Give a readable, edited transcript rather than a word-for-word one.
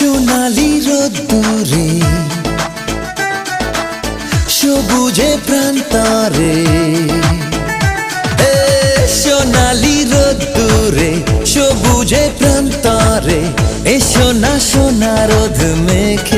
সোনালি রোদ্দুরে সবুজে প্রান্তরে, সোনালি রোদ্দুরে সবুজে প্রান্তরে, এসো না সোনা রোদ মেখে